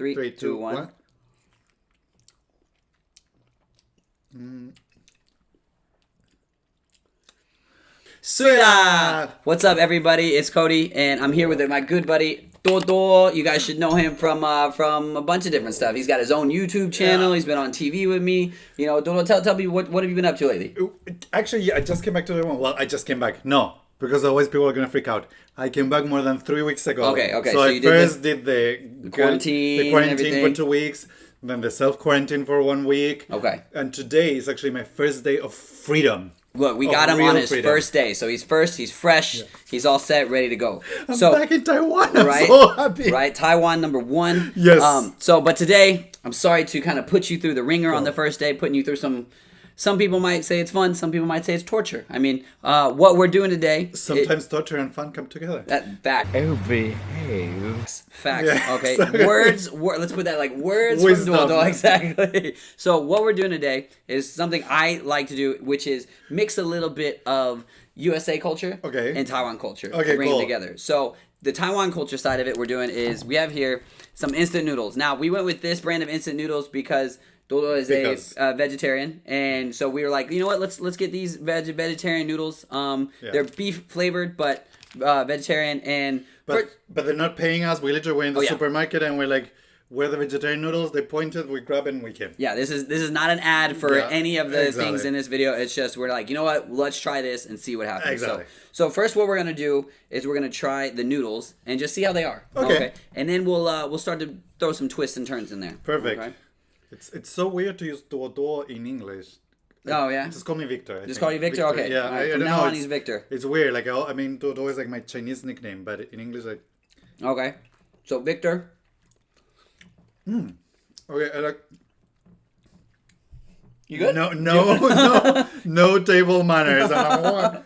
Three, two, one. Suya! What's up, everybody? It's Cody, and I'm here with my good buddy Dodo. You guys should know him from a bunch of different stuff. He's got his own YouTube channel. He's been on TV with me. You know, Dodo, tell me what have you been up to lately? Actually, I just came back to the one. Well, I just came back. No, because otherwise people are gonna freak out. I came back more than 3 weeks ago. Okay. So I first did the quarantine for 2 weeks, then the self-quarantine for 1 week. Okay. And today is actually my first day of freedom. Look, we got him on his first day. So he's fresh, he's all set, ready to go. I'm back in Taiwan. I'm right, so happy. Right, Taiwan ~1. Yes. But today, I'm sorry to kind of put you through the ringer on the first day, putting you through some people might say it's fun, some people might say it's torture. I mean, what we're doing today... Sometimes torture and fun come together. Fact. Oh, behave. Fact. Yeah, okay. sorry. Words, let's put that like words Wisdom. from Dodo. Exactly. So what we're doing today is something I like to do, which is mix a little bit of USA culture and Taiwan culture. Okay, bring cool. them together. So the Taiwan culture side of it we're doing is we have here some instant noodles. Now, we went with this brand of instant noodles because Dodo is a vegetarian, and so we were like, you know what, let's get these vegetarian noodles. They're beef flavored, but vegetarian, and but they're not paying us. We literally went in the supermarket and we're like, where are the vegetarian noodles? They pointed, we grab it, and we came. Yeah, this is not an ad for any of the things in this video. It's just we're like, you know what, let's try this and see what happens. Exactly. So first, what we're gonna do is we're gonna try the noodles and just see how they are. Okay. And then we'll start to throw some twists and turns in there. Perfect. Okay? It's so weird to use Dodo in English. Oh, yeah? Just call me Victor. Just call you Victor? Okay. Yeah, All right. I From don't now know. on, he's Victor. It's weird. Like, I mean, Dodo is like my Chinese nickname, but in English, like... Okay. So, Victor. Okay, I like... You good? No table manners. I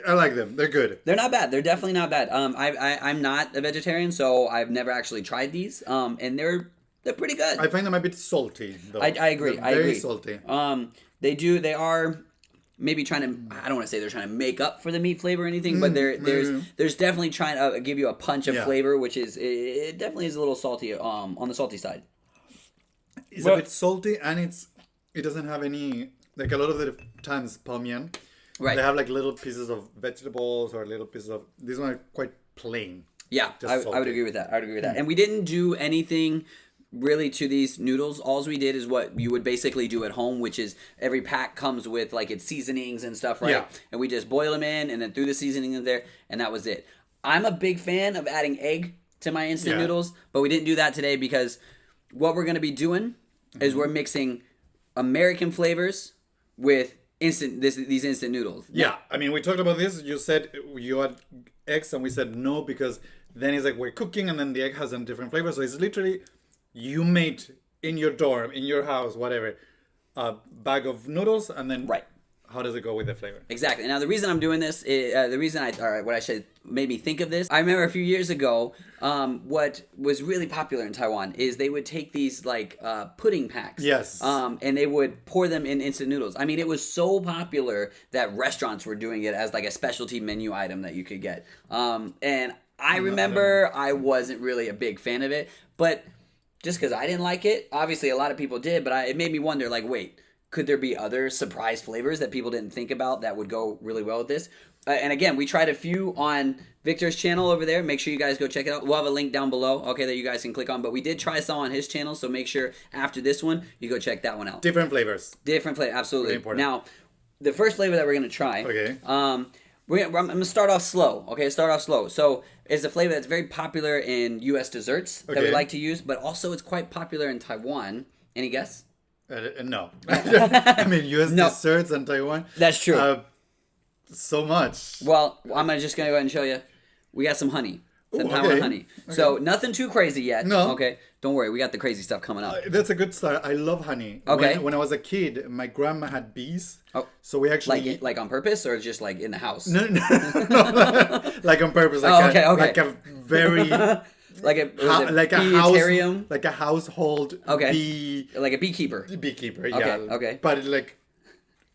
like them. They're good. They're not bad. They're definitely not bad. I'm not a vegetarian, so I've never actually tried these. And they're pretty good. I find them a bit salty, though. I agree. They're very salty. They are maybe trying to, I don't want to say they're trying to make up for the meat flavor or anything, but there's definitely trying to give you a punch of flavor, which is, it definitely is a little salty, on the salty side. It's a bit salty, and it doesn't have any, like a lot of the times, palmian, they have like little pieces of vegetables or little pieces of, these ones are quite plain. Yeah, I would agree with that. And we didn't do anything really to these noodles. All we did is what you would basically do at home, which is every pack comes with like its seasonings and stuff, right? Yeah. And we just boil them in and then threw the seasoning in there, and that was it. I'm a big fan of adding egg to my instant noodles, but we didn't do that today because what we're going to be doing is we're mixing American flavors with these instant noodles. Yeah, I mean, we talked about this. You said you had eggs, and we said no because then it's like we're cooking, and then the egg has a different flavor. So it's literally you made in your dorm, in your house, whatever, a bag of noodles, and then how does it go with the flavor? Exactly. Now, the reason I'm doing this, what I should made me think of this, I remember a few years ago, what was really popular in Taiwan is they would take these like pudding packs. Yes. And they would pour them in instant noodles. I mean, it was so popular that restaurants were doing it as like a specialty menu item that you could get. And I remember I wasn't really a big fan of it, but just because I didn't like it, obviously a lot of people did, but it made me wonder, like, wait, could there be other surprise flavors that people didn't think about that would go really well with this? And again, we tried a few on Victor's channel over there. Make sure you guys go check it out. We'll have a link down below, okay, that you guys can click on. But we did try some on his channel, so make sure after this one, you go check that one out. Different flavors. Different flavor, absolutely. Really important. Now, the first flavor that we're going to try, I'm going to start off slow, okay? So it's a flavor that's very popular in U.S. desserts that we like to use, but also it's quite popular in Taiwan. Any guess? No. I mean, U.S. desserts and Taiwan. That's true. So much. Well, I'm just going to go ahead and show you. We got some honey. Some Taiwan honey. Okay. So nothing too crazy yet. No. Okay. Don't worry. We got the crazy stuff coming up. That's a good start. I love honey. Okay. When I was a kid, my grandma had bees. Oh. So we actually... Like on purpose or just like in the house? No. Like on purpose. Like like a very... like a household bee... Like a beekeeper. Beekeeper, yeah. Okay. But like...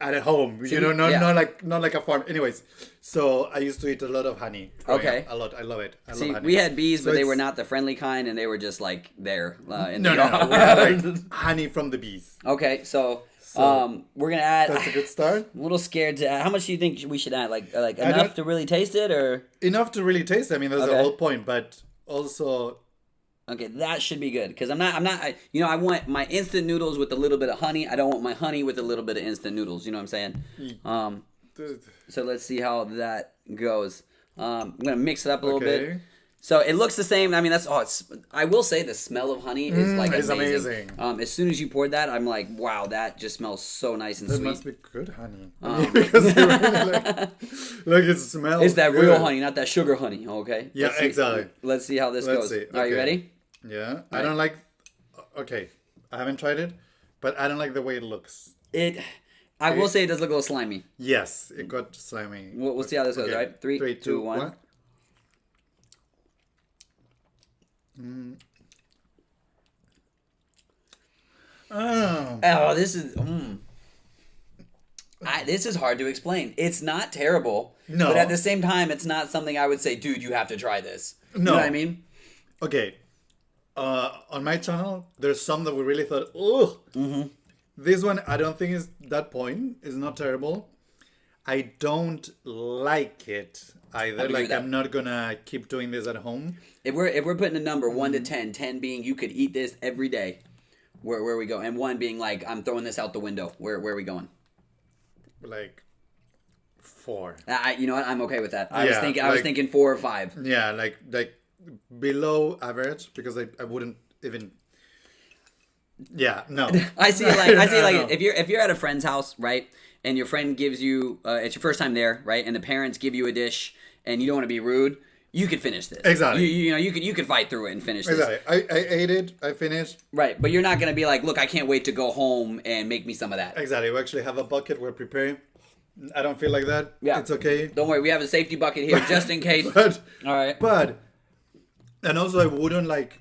at home. See, not like a farm. Anyways, so I used to eat a lot of honey. Okay. A lot. I love it. I love honey. We had bees, So but they it's- were not the friendly kind, and they were just like there in No, the no, yard. no. We had like honey from the bees. Okay, so So, we're gonna add. That's a good start. I'm a little scared to add. How much do you think we should add? Like enough don't- to really taste it, or Enough to really taste it. I mean, that's Okay. the whole point. But also, okay, that should be good because I'm not. I want my instant noodles with a little bit of honey. I don't want my honey with a little bit of instant noodles. You know what I'm saying? So let's see how that goes. I'm gonna mix it up a little bit. So it looks the same. I mean, I will say the smell of honey is like it's amazing. amazing. As soon as you poured that, I'm like, wow, that just smells so nice and That sweet. must be good honey. Because it really, like it smells. It's that good. real honey, not that sugar honey. Okay. Yeah, exactly. Let's see how this Let's goes. see. Are you Okay. ready? Yeah, I don't like. Okay, I haven't tried it, but I don't like the way it looks. I will say it does look a little slimy. Yes, it got slimy. We'll see how this goes. Okay. Right? Three, two, one. Oh, this is. This is hard to explain. It's not terrible. No. But at the same time, it's not something I would say, dude, you have to try this. You know No. what I mean? Okay, on my channel, there's some that we really thought, oh, this one I don't think is that point. It's not terrible. I don't like it either. agree Like with that. I'm not gonna keep doing this at home. If we're putting a number 1 to 10, 10 being you could eat this every day, where are we go? And 1 being like I'm throwing this out the window. Where are we going? Like 4. You know what? I'm okay with that. I was Yeah, thinking 4 or 5. Yeah, like below average because I wouldn't even. Yeah, no. I see it like No. if you're at a friend's house, right, and your friend gives you it's your first time there, right, and the parents give you a dish and you don't want to be rude, you could finish this. Exactly. You could fight through it and finish this. Exactly. I ate it. I finished. Right, but you're not gonna be like, look, I can't wait to go home and make me some of that. Exactly. We actually have a bucket. We're preparing. I don't feel like that. Yeah. It's okay. Don't worry, we have a safety bucket here just in case. But All right. and also I wouldn't like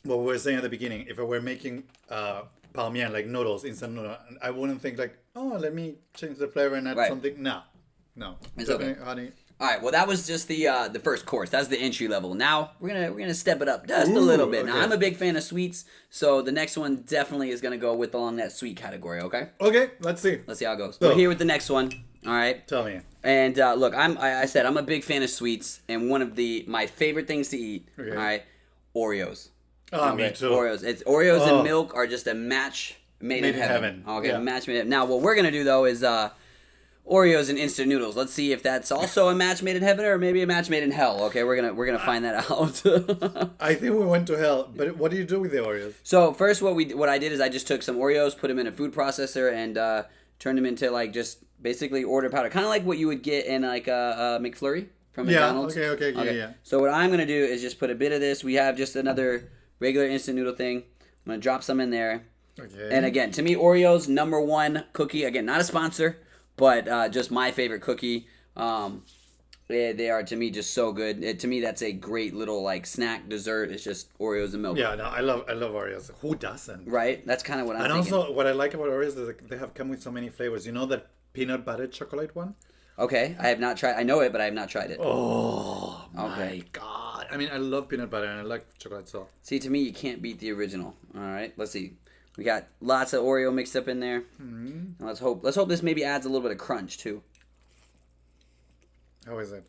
what we were saying at the beginning. If I were making palmian like noodles, instant noodle, I wouldn't think like, oh, let me change the flavor and add Right. something. No. It's Definitely okay. honey. All right, well that was just the first course. That's the entry level. Now we're gonna step it up just a little bit. Now okay. I'm a big fan of sweets, so the next one definitely is gonna go with along that sweet category. Okay, Okay, let's see. let's see how it goes. So- We're here with the next one. All right, Tell me. and look, I said I'm a big fan of sweets, and one of my favorite things to eat. Okay. All right, Oreos. Oh, me too. Oreos. Oreos Oh. and milk are just a match made in heaven. Okay, Yeah. a match made in heaven. Now what we're gonna do though is Oreos and instant noodles. Let's see if that's also a match made in heaven or maybe a match made in hell. Okay, we're gonna find that out. I think we went to hell. But what do you do with the Oreos? So first, what I did is I just took some Oreos, put them in a food processor, and turned them into like just basically order powder, kind of like what you would get in like a McFlurry from Yeah, McDonald's. okay, yeah. So what I'm gonna do is just put a bit of this. We have just another regular instant noodle thing. I'm gonna drop some in there. Okay. And again, to me, Oreos #1 cookie. Again, not a sponsor, but just my favorite cookie. They are to me just so good. To me, that's a great little like snack dessert. It's just Oreos and milk. Yeah, no, I love Oreos. Who doesn't? Right. That's kind of what I'm And thinking. also, what I like about Oreos is that they have come with so many flavors. You know that peanut butter chocolate one? Okay, I have not tried. I know it, but I have not tried it. Oh my Okay. god! I mean, I love peanut butter and I like chocolate so. See, to me, you can't beat the original. All right, let's see. We got lots of Oreo mixed up in there. And let's hope this maybe adds a little bit of crunch too. How is it?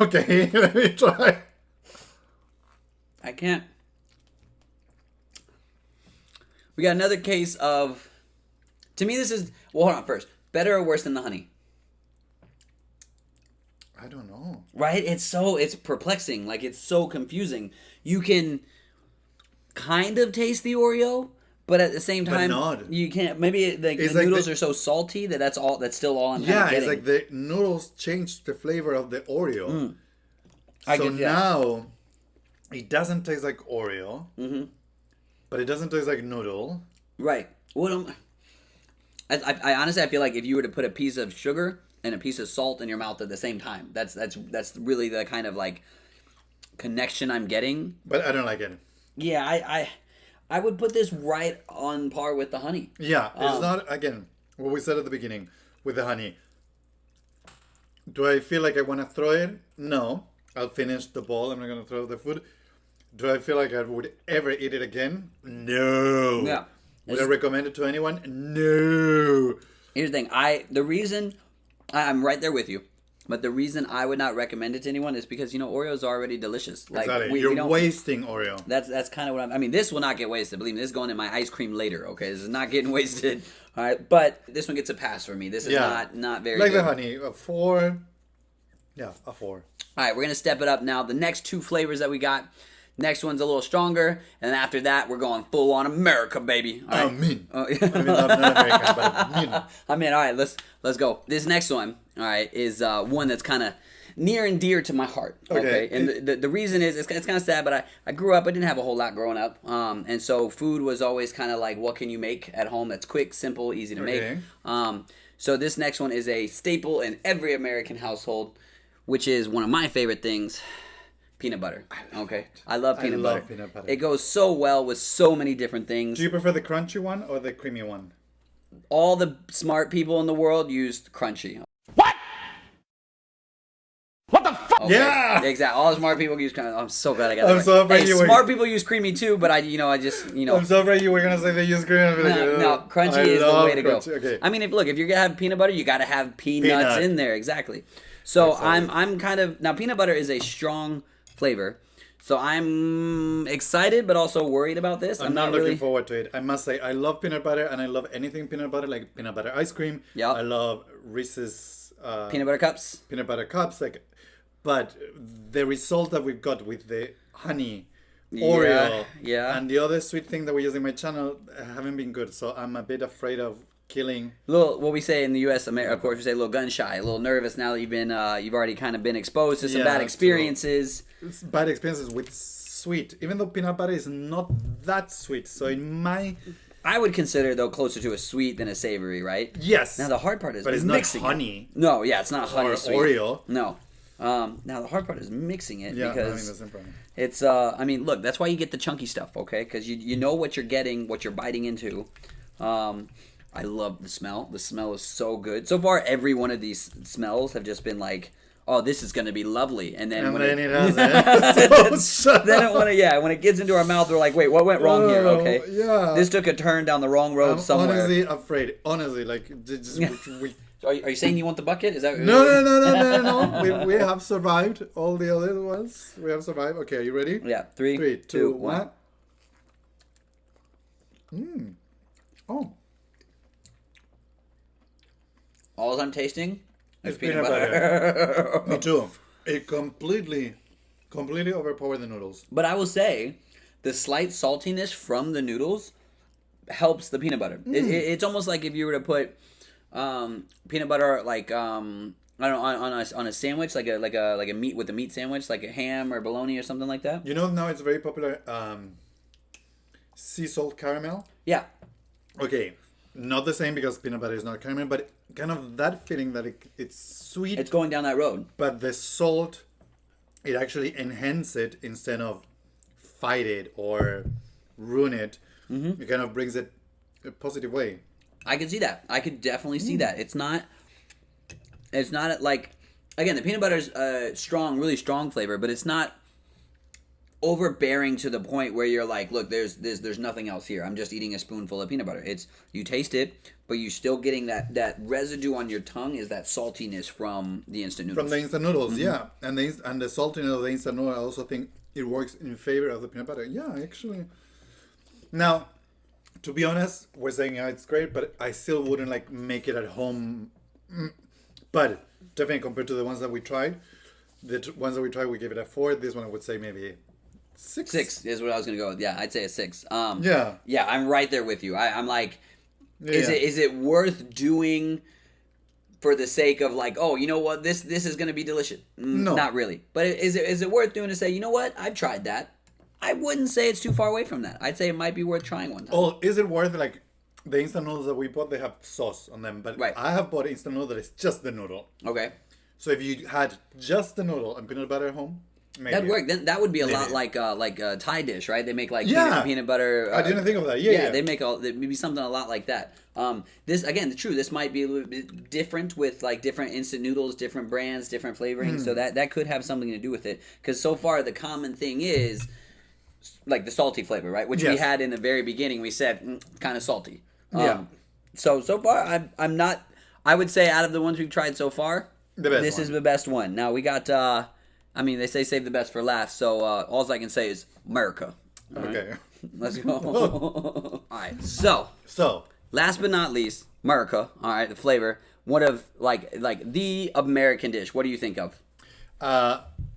Okay, let me try. I can't. We got another case of. To me, this is. Well, hold on first. Better or worse than the honey? I don't know. Right? It's perplexing. Like, it's so confusing. You can kind of taste the Oreo, but at the same time, not. you can't. Maybe the It's like noodles the- are so salty that's still all I'm kind Yeah, of it's getting. like the noodles changed the flavor of the Oreo. I So get that. now it doesn't taste like Oreo, but it doesn't taste like noodle. Right. I honestly I feel like if you were to put a piece of sugar and a piece of salt in your mouth at the same time, that's really the kind of like connection I'm getting. But I don't like it. Yeah, I would put this right on par with the honey. Yeah, it's not, again, what we said at the beginning with the honey. Do I feel like I want to throw it? No. I'll finish the bowl. I'm not going to throw the food. Do I feel like I would ever eat it again? No. Yeah. Would I recommend it to anyone? No. Here's the thing. The reason I'm right there with you, but the reason I would not recommend it to anyone is because Oreos are already delicious. Like Exactly. we You're wasting Oreo. That's kind of what I mean, this will not get wasted. Believe me, this is going in my ice cream later. Okay, this is not getting wasted. All right, but this one gets a pass for me. This is not very like good. the honey, a 4. Yeah, a 4. All right, we're gonna step it up now. The next 2 flavors that we got. Next one's a little stronger, and after that, we're going full on America, baby. All right. I mean, Oh, I mean, not American, but I mean, all right, let's go. This next one, all right, is one that's kind of near and dear to my heart. Okay, and the reason is it's kind of sad, but I grew up. I didn't have a whole lot growing up, and so food was always kind of like, what can you make at home that's quick, simple, easy to make. So this next one is a staple in every American household, which is one of my favorite things. Peanut butter. Okay. I love peanut butter. Peanut butter. It goes so well with so many different things. Do you prefer the crunchy one or the creamy one? All the smart people in the world use crunchy. What? What the fuck? Okay. Yeah! Exactly. All the smart people use crunchy. I'm so glad I got that. I'm so afraid hey, you were- smart people use creamy too, but I just. I'm so afraid you were going to say they use creamy. No, crunchy is the way to go. Okay. I mean, if you're gonna have peanut butter, you got to have peanuts in there. Exactly. So I'm kind of now peanut butter is a strong flavor. So I'm excited, but also worried about this. I'm not looking forward to it. I must say, I love peanut butter, and I love anything peanut butter, like peanut butter ice cream. Yep. I love Reese's peanut butter cups. Peanut butter cups, but the result that we've got with the honey, Oreo, and the other sweet thing that we use in my channel haven't been good. So I'm a bit afraid of killing. What we say in the U.S., of course, we say a little gun shy, a little nervous now that you've already kind of been exposed to some bad experiences. It's bad experiences with sweet, even though peanut butter is not that sweet. So I would consider though closer to a sweet than a savory, right? Yes. Now the hard part is but it's mixing not honey. No, yeah, it's not honey Or sweet. Oreo. No. Now the hard part is mixing it because the same problem. it's I mean, look, that's why you get the chunky stuff, okay? Because you know what you're getting, what you're biting into. I love the smell. The smell is so good. So far, every one of these smells have just been like, oh, this is going to be lovely. And then when it has when it gets into our mouth, we're like, wait, what went wrong here? Okay. Yeah. This took a turn down the wrong road somewhere. Honestly afraid. Honestly, Are you saying you want the bucket? Is that No. We have survived all the other ones. We have survived. Okay, are you ready? Yeah. 3, 2, 1. Oh. All I'm tasting is It's peanut butter. Me too. It completely overpowered the noodles. But I will say, the slight saltiness from the noodles helps the peanut butter. It's almost like if you were to put peanut butter, like I don't know, on a sandwich, like a meat with a meat sandwich, like a ham or bologna or something like that. You know now it's very popular. Sea salt caramel. Yeah. Okay, not the same because peanut butter is not caramel, but kind of that feeling that it's sweet. It's going down that road. But the salt, it actually enhances it instead of fight it or ruin it. It kind of brings it a positive way. I can see that. I could definitely see that. It's not like, again, the peanut butter's strong, really strong flavor, but it's not overbearing to the point where you're like, look, there's nothing else here. I'm just eating a spoonful of peanut butter. It's, you taste it, but you're still getting that residue on your tongue is that saltiness from the instant noodles. From the instant noodles, yeah. And the saltiness of the instant noodle, I also think it works in favor of the peanut butter. Yeah, actually. Now, to be honest, we're saying it's great, but I still wouldn't like make it at home. But definitely compared to the ones that we tried, we gave it a 4. This one I would say maybe 6. 6 is what I was gonna go with. Yeah, I'd say a 6. Yeah, I'm right there with you. I'm like, is it worth doing for the sake of like, oh, you know what, this is gonna be delicious? No, not really. But is it worth doing to say, you know what, I've tried that. I wouldn't say it's too far away from that. I'd say it might be worth trying one time. Oh, is it worth like the instant noodles that we bought? They have sauce on them, but I have bought instant noodle that is just the noodle. Okay. So if you had just the noodle and peanut butter at home, Maybe. That'd work. Then that would be a lot like a Thai dish, right? They make like peanut butter. I didn't think of that. Yeah. They make maybe something a lot like that. This again, true. This might be a little bit different with like different instant noodles, different brands, different flavorings. So that could have something to do with it. Because so far the common thing is like the salty flavor, right? Which we had in the very beginning. We said kind of salty. So far I'm not. I would say out of the ones we've tried so far, this is the best one. Now we got. I mean, they say save the best for last, so all I can say is America. Okay. Right? Let's go. All right. So, last but not least, America. All right, the flavor. One of like the American dish. What do you think of?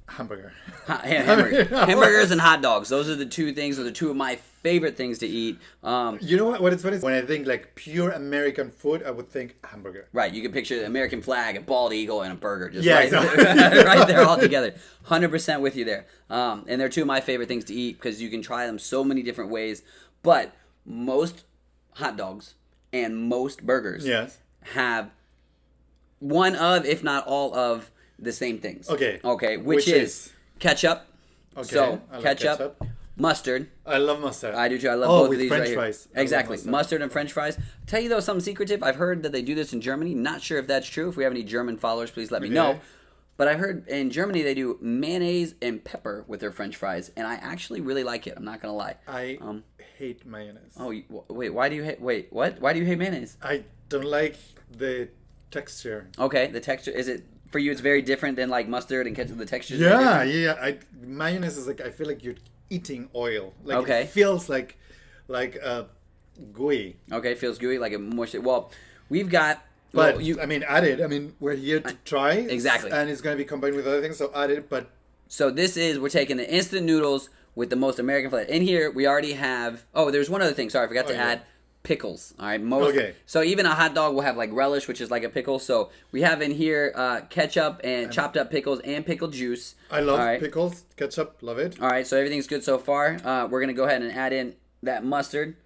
Hamburger. Hamburgers and hot dogs. Those are the two things. Those are two of my favorite things to eat. You know what is funny? When I think like pure American food, I would think hamburger. Right. You can picture the American flag, a bald eagle, and a burger. Just exactly. right there all together. 100% with you there. And they're two of my favorite things to eat because you can try them so many different ways. But most hot dogs and most burgers have one of, if not all of, the same things. Okay. Which is ketchup. Okay. So ketchup, mustard. I love mustard. I do too. I love both with of these French right fries. Here. Exactly. Mustard and French fries. Tell you though, something secretive. I've heard that they do this in Germany. Not sure if that's true. If we have any German followers, please let me know. But I heard in Germany they do mayonnaise and pepper with their French fries, and I actually really like it. I'm not gonna lie. I hate mayonnaise. Oh wait, why do you hate? Wait, what? Why do you hate mayonnaise? I don't like the texture. Okay, the texture. Is it for you? It's very different than like mustard and ketchup. The texture. Yeah. Mayonnaise is like I feel like you're eating oil. Like it feels like gooey. Okay, feels gooey, like a moist. Well, we've got. But add it. I mean, we're here to try. Exactly. And it's going to be combined with other things, so add it. But so we're taking the instant noodles with the most American flavor. In here, we already have. Oh, there's one other thing. Sorry, I forgot to add pickles. All right, So even a hot dog will have like relish, which is like a pickle. So we have in here ketchup and chopped up pickles and pickle juice. I love pickles, ketchup, love it. All right, so everything's good so far. We're gonna go ahead and add in that mustard.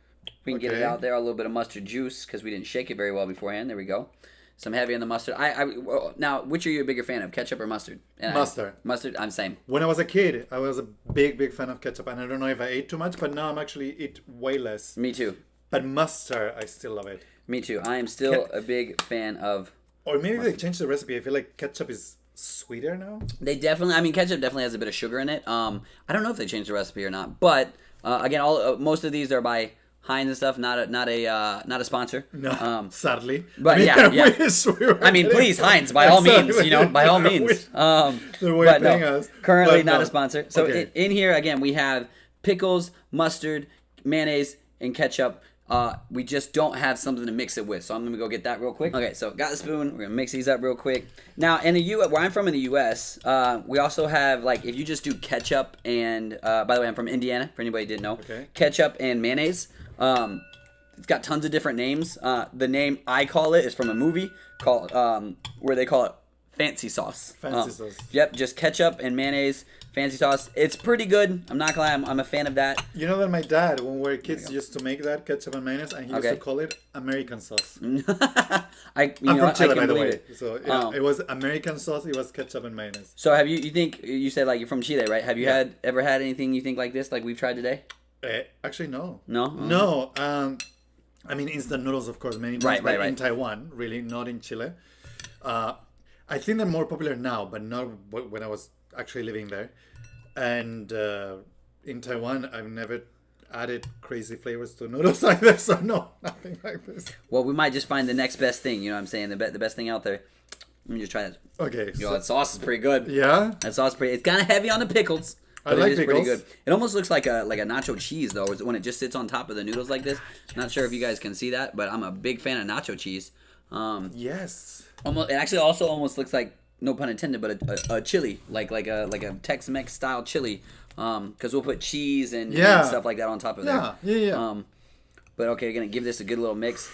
We can get it out there, a little bit of mustard juice because we didn't shake it very well beforehand. There we go. Some heavy on the mustard. Now, which are you a bigger fan of, ketchup or mustard? Mustard. Mustard, I'm same. When I was a kid, I was a big fan of ketchup, and I don't know if I ate too much, but now I'm actually eat way less. Me too. But mustard, I still love it. Me too. I am still a big fan of. Or maybe they changed the recipe. I feel like ketchup is sweeter now. They definitely. Ketchup definitely has a bit of sugar in it. I don't know if they changed the recipe or not, but again, most of these are by Heinz and stuff, not a sponsor. No, sadly. But please, Heinz, by all means, by all means. They're paying us. Currently not a sponsor. So in here again, we have pickles, mustard, mayonnaise, and ketchup. We just don't have something to mix it with, so I'm gonna go get that real quick. Okay, so got the spoon. We're gonna mix these up real quick. Now, in the where I'm from in the U.S., we also have like if you just do ketchup and by the way, I'm from Indiana. For anybody who didn't know, ketchup and mayonnaise. It's got tons of different names. The name I call it is from a movie called where they call it fancy sauce. Fancy sauce. Yep, just ketchup and mayonnaise, fancy sauce. It's pretty good. I'm not gonna lie, I'm a fan of that. You know that my dad, when we were kids, used to make that ketchup and mayonnaise, and he used to call it American sauce. I'm from Chile, by the way. So it was American sauce. It was ketchup and mayonnaise. So have you? You think you said like you're from Chile, right? Have you ever had anything you think like this, like we've tried today? Actually, no. No? No. Instant noodles, of course, many times, but in Taiwan, really, not in Chile. I think they're more popular now, but not when I was actually living there. And in Taiwan, I've never added crazy flavors to noodles either, so no, nothing like this. Well, we might just find the next best thing, you know what I'm saying? The best thing out there. Let me just try that. Okay. That sauce is pretty good. Yeah? That sauce is pretty... It's kind of heavy on the pickles. I like pickles. Pretty good. It almost looks like a nacho cheese though, when it just sits on top of the noodles like this. Not sure if you guys can see that, but I'm a big fan of nacho cheese. Yes. It actually also almost looks like, no pun intended, but a chili, like a Tex-Mex style chili, because we'll put cheese and stuff like that on top of there. Yeah. But okay, gonna give this a good little mix.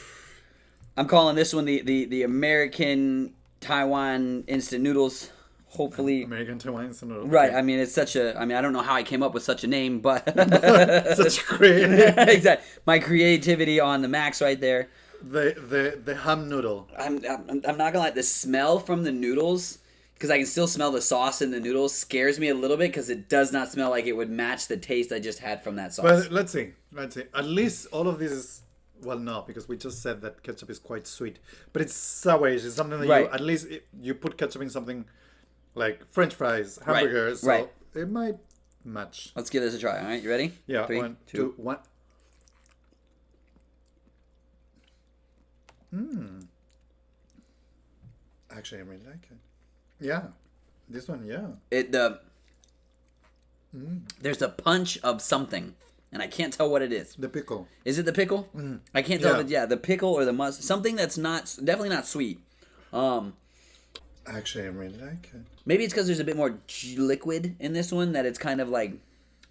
I'm calling this one the American Taiwan instant noodles. Hopefully, American Taiwan instant noodles. Right. I mean, it's such a. I don't know how I came up with such a name, but such creative. Exactly. My creativity on the max right there. The ham noodle. I'm not gonna lie. The smell from the noodles because I can still smell the sauce in the noodles, scares me a little bit because it does not smell like it would match the taste I just had from that sauce. But let's see. At least all of this is, well, no, because we just said that ketchup is quite sweet. But it's sourish. It's something that Right. you, at least you put ketchup in something like French fries, hamburgers. So Right. it might match. Let's give this a try. All right, you ready? Yeah, 3, 1, 2, 2, 1. Actually, I really like it. Yeah, this one, yeah. There's a punch of something, and I can't tell what it is. The pickle. Is it the pickle? I can't tell. Yeah. The pickle or the mustard. Something that's definitely not sweet. Actually, I really like it. Maybe it's because there's a bit more liquid in this one that it's kind of like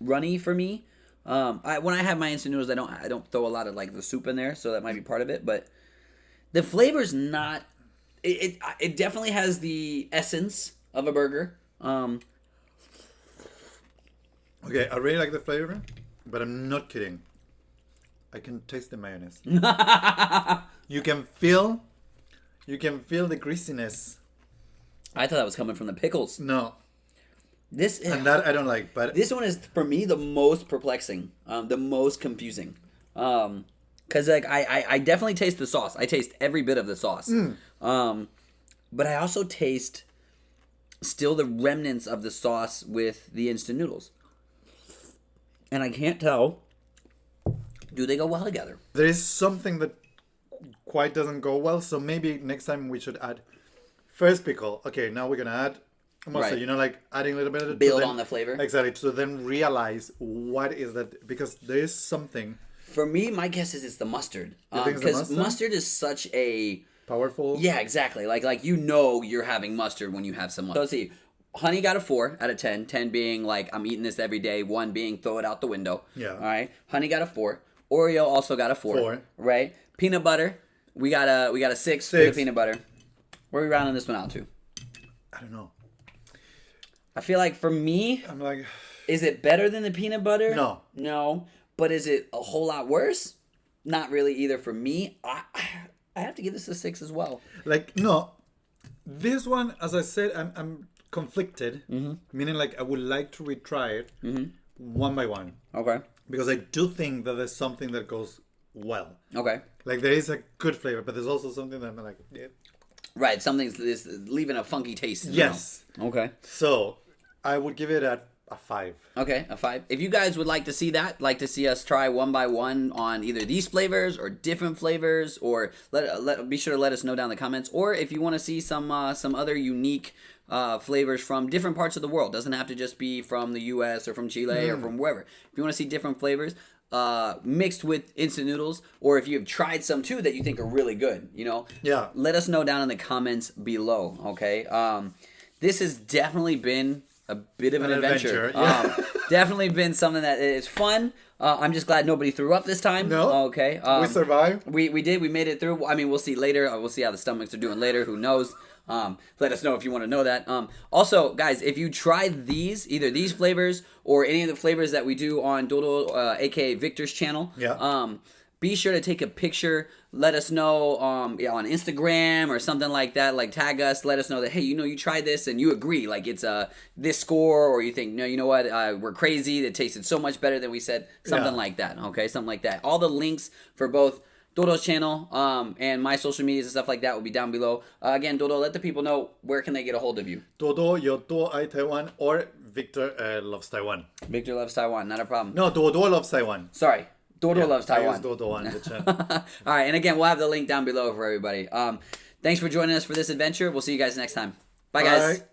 runny for me. When I have my instant noodles, I don't throw a lot of like the soup in there, so that might be part of it. But the flavor's not. It definitely has the essence of a burger. Okay, I really like the flavor, but I'm not kidding. I can taste the mayonnaise. You can feel the greasiness. I thought that was coming from the pickles. No, This and that I don't like. But this one is for me the most perplexing, the most confusing. Because like I definitely taste the sauce. I taste every bit of the sauce. But I also taste still the remnants of the sauce with the instant noodles. And I can't tell, do they go well together? there is something that quite doesn't go well. So maybe next time we should add first pickle. Okay, now we're gonna add mustard. Right. You know, like adding a little bit of Build on the flavor. Exactly. So then realize what is that, because there is something For me, my guess is it's the mustard. You think it's the Because mustard? mustard is such a... powerful. Yeah, exactly. Like you know you're having mustard when you have some mustard. So let's see. Honey got a 4 out of 10. 10 being like I'm eating this every day. 1 being throw it out the window. Yeah. All right. Honey got a 4. Oreo also got a 4. 4. Right. Peanut butter. We got a 6 for the peanut butter. Where are we rounding this one out to? I don't know. I feel like for me, I'm like, is it better than the peanut butter? No. No. But is it a whole lot worse? Not really either for me. I have to give this a 6 as well. like no. This one, as I said, I'm conflicted. Meaning, like I would like to retry it one by one, Okay. because I do think that there's something that goes well. Okay. Like there is a good flavor, but there's also something that I'm like, yeah. Right, something's this leaving a funky taste. in the Yes. mouth. Okay. So I would give it a 5. Okay, a 5. If you guys would like to see that, like to see us try one by one on either these flavors or different flavors, or be sure to let us know down in the comments. Or if you want to see some other unique flavors from different parts of the world, doesn't have to just be from the U.S. or from Chile or from wherever. If you want to see different flavors mixed with instant noodles, or if you've tried some too that you think are really good, Yeah. let us know down in the comments below. Okay, this has definitely been a bit of an adventure. yeah. Definitely been something that is fun. I'm just glad nobody threw up this time. No. Okay. We survived. We did. We made it through. I mean, we'll see later. We'll see how the stomachs are doing later. Who knows? Let us know if you want to know that. Also, guys, if you tried either these flavors or any of the flavors that we do on Dodo, aka Victor's channel, be sure to take a picture. Let us know on Instagram or something like that. Like tag us. Let us know that, hey, you tried this and you agree. Like it's this score, or you think, no, you know what? We're crazy. It tasted so much better than we said. Something like that. Okay, something like that. All the links for both Dodo's channel and my social medias and stuff like that will be down below. Again, Dodo, let the people know where can they get a hold of you. Dodo, Yoto, I Taiwan, or Victor loves Taiwan. Victor loves Taiwan. Not a problem. No, Dodo loves Taiwan. Sorry. Dodo loves I Taiwan. use Dodo on the channel. All right, and again, we'll have the link down below for everybody. Thanks for joining us for this adventure. We'll see you guys next time. Bye, guys. Bye.